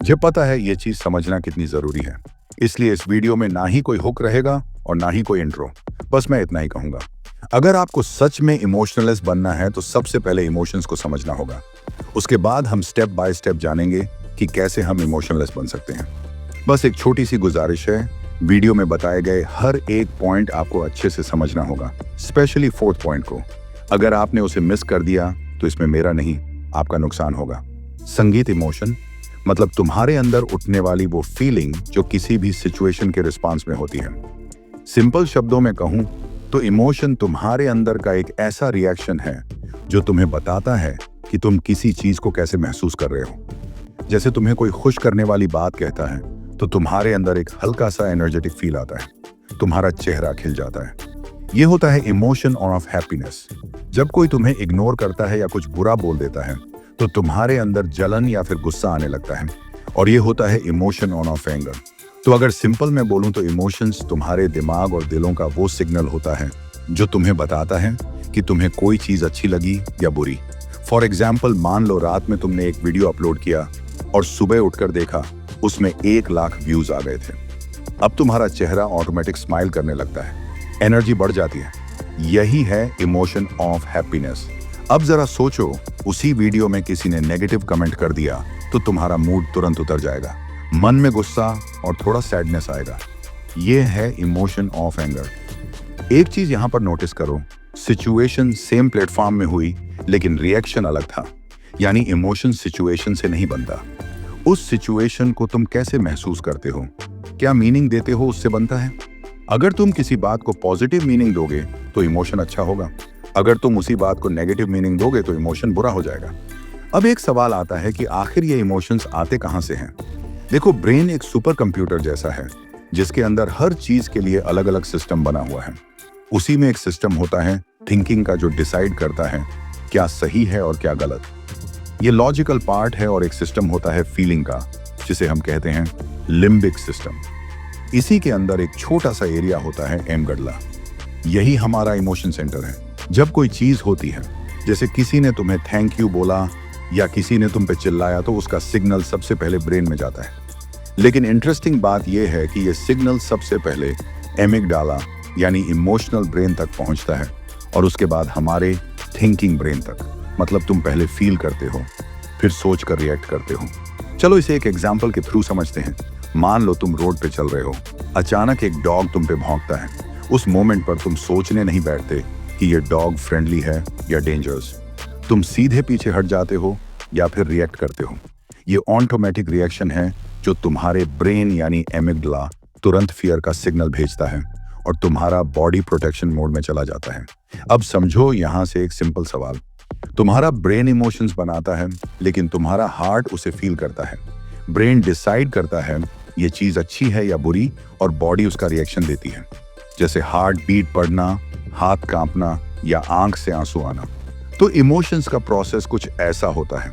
मुझे पता है ये चीज समझना कितनी जरूरी है, इसलिए इस वीडियो में ना ही कोई हुक रहेगा और ना ही कोई इंट्रो। बस मैं इतना ही कहूंगा। अगर आपको सच में इमोशनलेस बनना है तो सबसे पहले इमोशंस को समझना होगा। उसके बाद हम स्टेप बाय स्टेप जानेंगे कि कैसे हम इमोशनलेस बन सकते हैं। बस एक छोटी सी गुजारिश है, वीडियो में बताए गए हर एक पॉइंट आपको अच्छे से समझना होगा, स्पेशली 4th पॉइंट को। अगर आपने उसे मिस कर दिया तो इसमें मेरा नहीं, आपका नुकसान होगा। संगीत इमोशन मतलब तुम्हारे अंदर उठने वाली वो फीलिंग जो किसी भी सिचुएशन के रिस्पांस में होती है। सिंपल शब्दों में कहूं तो इमोशन तुम्हारे अंदर का एक ऐसा रिएक्शन है जो तुम्हें बताता है कि तुम किसी चीज को कैसे महसूस कर रहे हो। जैसे तुम्हें कोई खुश करने वाली बात कहता है तो तुम्हारे अंदर एक हल्का सा एनर्जेटिक फील आता है, तुम्हारा चेहरा खिल जाता है। ये होता है इमोशन ऑफ हैप्पीनेस। जब कोई तुम्हें इग्नोर करता है या कुछ बुरा बोल देता है तो तुम्हारे अंदर जलन या फिर गुस्सा आने लगता है, और ये होता है इमोशन ऑफ एंगर। तो अगर सिंपल में बोलूं तो इमोशंस तुम्हारे दिमाग और दिलों का वो सिग्नल होता है जो तुम्हें बताता है कि तुम्हें कोई चीज अच्छी लगी या बुरी। फॉर एग्जाम्पल, मान लो रात में तुमने एक वीडियो अपलोड किया और सुबह उठकर देखा उसमें 1 लाख व्यूज आ गए थे। अब तुम्हारा चेहरा ऑटोमेटिक स्माइल करने लगता है, एनर्जी बढ़ जाती है। यही है इमोशन ऑफ हैप्पीनेस। अब जरा सोचो, उसी वीडियो में किसी ने नेगेटिव कमेंट कर दिया तो तुम्हारा मूड तुरंत उतर जाएगा, मन में गुस्सा और थोड़ा सैडनेस आएगा। यह है इमोशन ऑफ एंगर। एक चीज यहां पर नोटिस करो, सिचुएशन सेम प्लेटफॉर्म में हुई लेकिन रिएक्शन अलग था। यानी इमोशन सिचुएशन से नहीं बनता, उस सिचुएशन को तुम कैसे महसूस करते हो, क्या मीनिंग देते हो, उससे बनता है। अगर तुम किसी बात को पॉजिटिव मीनिंग दोगे तो इमोशन अच्छा होगा, अगर तुम उसी बात को नेगेटिव मीनिंग दोगे तो इमोशन बुरा हो जाएगा। अब एक सवाल आता है कि आखिर ये इमोशंस आते कहां से हैं। देखो, ब्रेन एक सुपर कंप्यूटर जैसा है जिसके अंदर हर चीज के लिए अलग अलग सिस्टम बना हुआ है। उसी में एक सिस्टम होता है थिंकिंग का जो डिसाइड करता है क्या सही है और क्या गलत। ये लॉजिकल पार्ट है, और एक सिस्टम होता है फीलिंग का जिसे हम कहते हैं लिम्बिक सिस्टम। इसी के अंदर एक छोटा सा एरिया होता है एमगडला। यही हमारा इमोशन सेंटर है। जब कोई चीज होती है, जैसे किसी ने तुम्हें थैंक यू बोला या किसी ने तुम पे चिल्लाया, तो उसका सिग्नल सबसे पहले ब्रेन में जाता है। लेकिन इंटरेस्टिंग बात यह है कि यह सिग्नल सबसे पहले एमिगडाला यानी इमोशनल ब्रेन तक पहुंचता है, और उसके बाद हमारे थिंकिंग ब्रेन तक। मतलब तुम पहले फील करते हो, फिर सोच कर रिएक्ट करते हो। चलो इसे एक एग्जाम्पल के थ्रू समझते हैं। मान लो तुम रोड पे चल रहे हो, अचानक एक डॉग तुम पे भौंकता है। उस मोमेंट पर तुम सोचने नहीं बैठते कि ये डॉग फ्रेंडली है या डेंजरस। तुम सीधे पीछे हट जाते हो या फिर रिएक्ट करते हो। ये ऑटोमेटिक रिएक्शन है जो तुम्हारे ब्रेन यानी एमिगडाला तुरंत फियर का सिग्नल भेजता है और तुम्हारा बॉडी प्रोटेक्शन मोड में चला जाता है। अब समझो, यहां से एक सिंपल सवाल, तुम्हारा ब्रेन इमोशंस बनाता है लेकिन तुम्हारा हार्ट उसे फील करता है। ब्रेन डिसाइड करता है ये चीज अच्छी है या बुरी, और बॉडी उसका रिएक्शन देती है, जैसे हार्ट बीट बढ़ना, हाथ कांपना या आंख से आंसू आना। तो इमोशंस का प्रोसेस कुछ ऐसा होता है।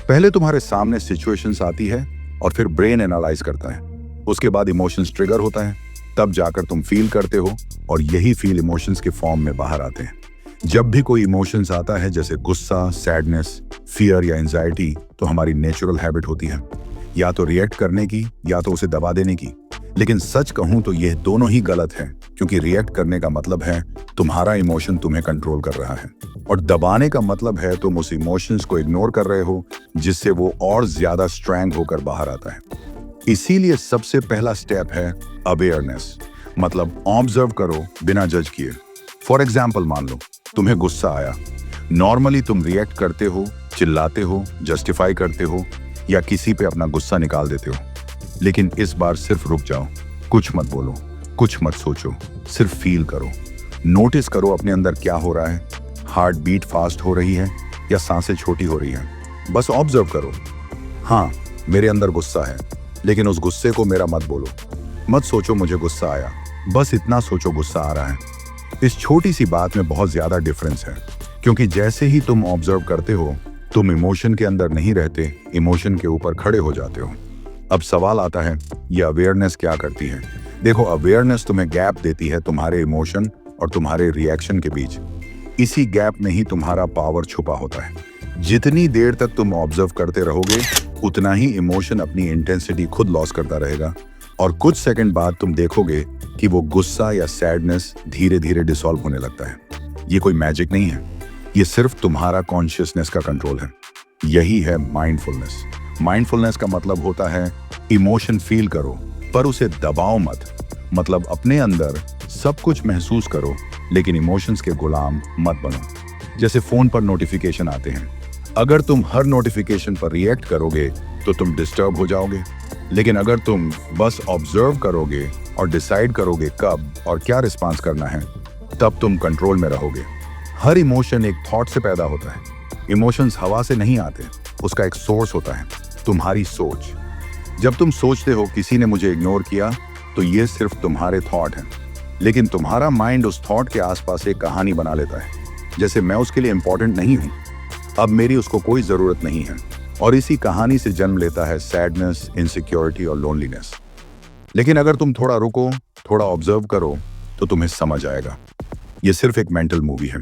पहले तुम्हारे सामने सिचुएशंस आती है और फिर ब्रेन एनालाइज करता है। उसके बाद इमोशंस ट्रिगर होता है, तब जाकर तुम फील करते हो, और यही फील इमोशंस के फॉर्म में बाहर आते हैं। जब भी कोई इमोशंस आता है जैसे गुस्सा, सैडनेस, फियर या एंजाइटी, तो हमारी नेचुरल हैबिट होती है या तो रिएक्ट करने की या तो उसे दबा देने की। लेकिन सच कहूं तो यह दोनों ही गलत है, क्योंकि रिएक्ट करने का मतलब है तुम्हारा इमोशन तुम्हें कंट्रोल कर रहा है, और दबाने का मतलब है तुम उस इमोशंस को इग्नोर कर रहे हो, जिससे वो और ज्यादा स्ट्रॉन्ग होकर बाहर आता है। इसीलिए सबसे पहला स्टेप है अवेयरनेस, मतलब ऑब्जर्व करो बिना जज किए। फॉर एग्जाम्पल, मान लो तुम्हें गुस्सा आया। नॉर्मली तुम रिएक्ट करते हो, चिल्लाते हो, जस्टिफाई करते हो या किसी पे अपना गुस्सा निकाल देते हो। लेकिन इस बार सिर्फ रुक जाओ, कुछ मत बोलो, कुछ मत सोचो, सिर्फ फील करो। नोटिस करो अपने अंदर क्या हो रहा है, हार्ट बीट फास्ट हो रही है या सांसें छोटी हो रही हैं। बस ऑब्जर्व करो। हाँ, मेरे अंदर गुस्सा है, लेकिन उस गुस्से को मेरा मत बोलो। मत सोचो मुझे गुस्सा आया, बस इतना सोचो गुस्सा आ रहा है। इस छोटी सी बात में बहुत ज्यादा डिफरेंस है, क्योंकि जैसे ही तुम ऑब्जर्व करते हो, तुम इमोशन के अंदर नहीं रहते, इमोशन के ऊपर खड़े हो जाते हो। अब सवाल आता है, ये अवेयरनेस क्या करती है। देखो, अवेयरनेस तुम्हें गैप देती है तुम्हारे इमोशन और तुम्हारे रिएक्शन के बीच। इसी गैप में ही तुम्हारा पावर छुपा होता है। जितनी देर तक तुम ऑब्जर्व करते रहोगे, उतना ही इमोशन अपनी इंटेंसिटी खुद लॉस करता रहेगा और कुछ सेकंड बाद तुम देखोगे कि वो गुस्सा या सैडनेस धीरे धीरे डिसॉल्व होने लगता है। ये कोई मैजिक नहीं है, ये सिर्फ तुम्हारा कॉन्शियसनेस का कंट्रोल है। यही है माइंडफुलनेस। माइंडफुलनेस का मतलब होता है इमोशन फील करो पर उसे दबाओ मत। मतलब अपने अंदर सब कुछ महसूस करो लेकिन इमोशंस के गुलाम मत बनो। जैसे फोन पर नोटिफिकेशन आते हैं, अगर तुम हर नोटिफिकेशन पर रिएक्ट करोगे तो तुम डिस्टर्ब हो जाओगे, लेकिन अगर तुम बस ऑब्जर्व करोगे और डिसाइड करोगे कब और क्या रिस्पॉन्स करना है, तब तुम कंट्रोल में रहोगे। हर इमोशन एक थॉट से पैदा होता है। इमोशंस हवा से नहीं आते, उसका एक सोर्स होता है, तुम्हारी सोच। जब तुम सोचते हो किसी ने मुझे इग्नोर किया, तो ये सिर्फ तुम्हारे थॉट हैं, लेकिन तुम्हारा माइंड उस थॉट के आसपास एक कहानी बना लेता है, जैसे मैं उसके लिए इंपॉर्टेंट नहीं हूं, अब मेरी उसको कोई जरूरत नहीं है। और इसी कहानी से जन्म लेता है सैडनेस, इनसिक्योरिटी और लोनलीनेस। लेकिन अगर तुम थोड़ा रुको, थोड़ा ऑब्जर्व करो, तो तुम्हें समझ आएगा ये सिर्फ एक मेंटल मूवी है।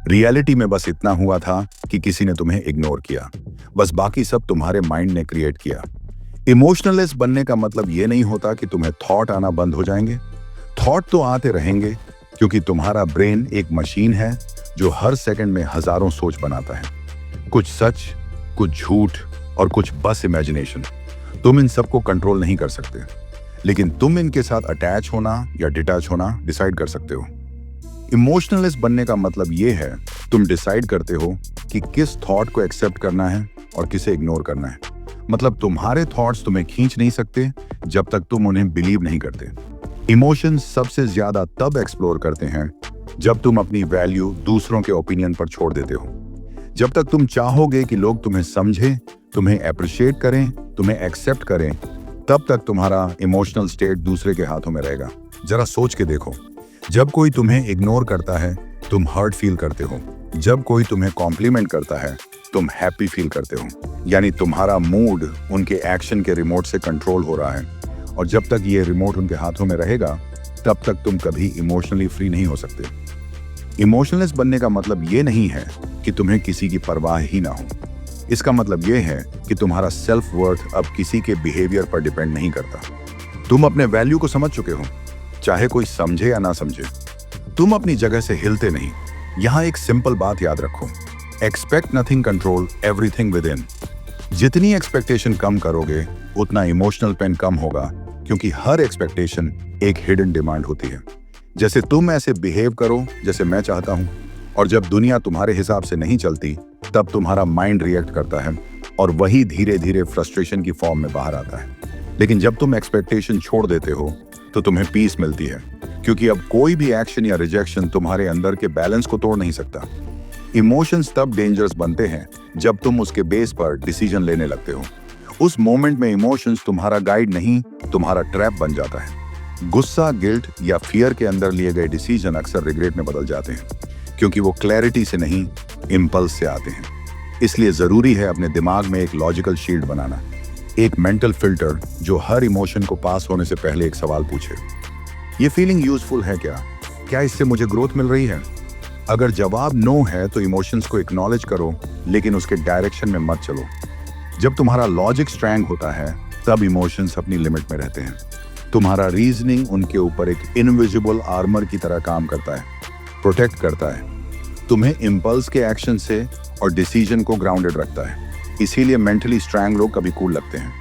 रियलिटी में बस इतना हुआ था कि किसी ने तुम्हें इग्नोर किया, बस बाकी सब तुम्हारे माइंड ने क्रिएट किया। इमोशनलेस बनने का मतलब ये नहीं होता कि तुम्हें थॉट आना बंद हो जाएंगे। थॉट तो आते रहेंगे, क्योंकि तुम्हारा ब्रेन एक मशीन है जो हर सेकंड में हजारों सोच बनाता है, कुछ सच, कुछ झूठ और कुछ बस इमेजिनेशन। तुम इन सबको कंट्रोल नहीं कर सकते, लेकिन तुम इनके साथ अटैच होना या डिटैच होना डिसाइड कर सकते हो। इमोशनलेस बनने का मतलब ये है तुम डिसाइड करते हो कि किस थॉट को एक्सेप्ट करना है और किसे इग्नोर करना है। मतलब तुम्हारे थॉट्स तुम्हें खींच नहीं सकते जब तक तुम उन्हें बिलीव नहीं करते। इमोशंस सबसे ज्यादा तब एक्सप्लोर करते हैं जब तुम अपनी वैल्यू दूसरों के ओपिनियन पर छोड़ देते हो। जब तक तुम चाहोगे कि लोग तुम्हें समझें, तुम्हें अप्रिशिएट करें, तुम्हें एक्सेप्ट करें, तब तक तुम्हारा इमोशनल स्टेट दूसरे के हाथों में रहेगा। जरा सोच के देखो, जब कोई तुम्हें इग्नोर करता है तुम हर्ट फील करते हो, जब कोई तुम्हें कॉम्प्लीमेंट करता है तुम हैप्पी फील करते हो। यानी तुम्हारा मूड उनके एक्शन के रिमोट से कंट्रोल हो रहा है, और जब तक ये रिमोट उनके हाथों में रहेगा तब तक तुम कभी इमोशनली फ्री नहीं हो सकते। इमोशनलेस बनने का मतलब ये नहीं है कि तुम्हें किसी की परवाह ही ना हो। इसका मतलब ये है कि तुम्हारा सेल्फ वर्थ अब किसी के बिहेवियर पर डिपेंड नहीं करता। तुम अपने वैल्यू को समझ चुके हो, चाहे कोई समझे या ना समझे। तुम अपनी जगह से हिलते नहीं। यहाँ एक सिंपल बात याद रखो, expect nothing, control everything with in. जितनी एक्सपेक्टेशन कम करोगे उतना इमोशनल पेन कम होगा, क्योंकि हर एक्सपेक्टेशन एक हिडन डिमांड होती है। जैसे तुम ऐसे बिहेव करो जैसे मैं चाहता हूं, और जब दुनिया तुम्हारे हिसाब से नहीं चलती तब तुम्हारा माइंड रिएक्ट करता है, और वही धीरे धीरे फ्रस्ट्रेशन की फॉर्म में बाहर आता है। लेकिन जब तुम एक्सपेक्टेशन छोड़ देते हो तो तुम्हें पीस मिलती है, क्योंकि अब कोई भी एक्शन या रिजेक्शन तुम्हारे अंदर के बैलेंस को तोड़ नहीं सकता। इमोशंस तब डेंजरस बनते हैं जब तुम उसके बेस पर डिसीजन लेने लगते हो। उस मोमेंट में इमोशंस तुम्हारा गाइड नहीं, तुम्हारा ट्रैप बन जाता है। गुस्सा, गिल्ट या फियर के अंदर लिए गए डिसीजन अक्सर रिग्रेट में बदल जाते हैं, क्योंकि वो क्लैरिटी से नहीं, इम्पल्स से आते हैं। इसलिए जरूरी है अपने दिमाग में एक लॉजिकल शील्ड बनाना, एक मेंटल फिल्टर जो हर इमोशन को पास होने से पहले एक सवाल पूछे, ये फीलिंग यूजफुल है क्या? क्या इससे मुझे ग्रोथ मिल रही है? अगर जवाब नो है तो इमोशंस को एक्नॉलेज करो, लेकिन उसके डायरेक्शन में मत चलो। जब तुम्हारा लॉजिक स्ट्रैंग होता है तब इमोशंस अपनी लिमिट में रहते हैं। तुम्हारा रीजनिंग उनके ऊपर एक इनविजिबल आर्मर की तरह काम करता है, प्रोटेक्ट करता है, तुम्हें इम्पल्स के एक्शन से और डिसीजन को ग्राउंडेड रखता है। इसीलिए मेंटली स्ट्रैंग लोग कभी कूल लगते हैं,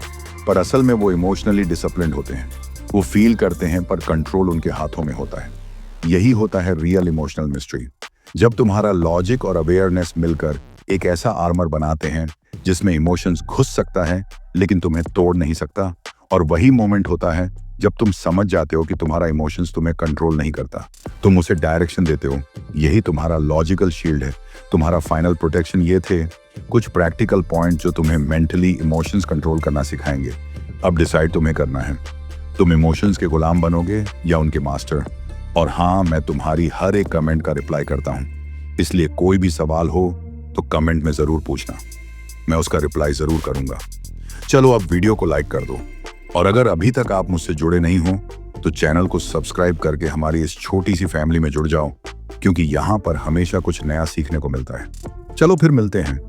पर असल में वो इमोशनली डिसिप्लिन्ड होते हैं। वो फील करते हैं पर कंट्रोल उनके हाथों में होता है। यही होता है रियल इमोशनल मिस्ट्री। जब तुम्हारा लॉजिक और अवेयरनेस मिलकर एक ऐसा आर्मर बनाते हैं जिसमें इमोशंस घुस सकता है लेकिन तुम्हें तोड़ नहीं सकता, और वही मोमेंट होता है जब तुम समझ जाते हो कि तुम्हारा इमोशंस तुम्हें कंट्रोल नहीं करता, तुम उसे डायरेक्शन देते हो। यही तुम्हारा लॉजिकल शील्ड है, तुम्हारा फाइनल प्रोटेक्शन। ये थे कुछ प्रैक्टिकल पॉइंट जो तुम्हें मेंटली इमोशंस कंट्रोल करना सिखाएंगे। अब डिसाइड तुम्हें करना है, तुम इमोशंस के गुलाम बनोगे या उनके मास्टर। और हाँ, मैं तुम्हारी हर एक कमेंट का रिप्लाई करता हूँ, इसलिए कोई भी सवाल हो तो कमेंट में जरूर पूछना, मैं उसका रिप्लाई जरूर करूंगा। चलो अब वीडियो को लाइक कर दो, और अगर अभी तक आप मुझसे जुड़े नहीं हो तो चैनल को सब्सक्राइब करके हमारी इस छोटी सी फैमिली में जुड़ जाओ, क्योंकि यहाँ पर हमेशा कुछ नया सीखने को मिलता है। चलो फिर मिलते हैं।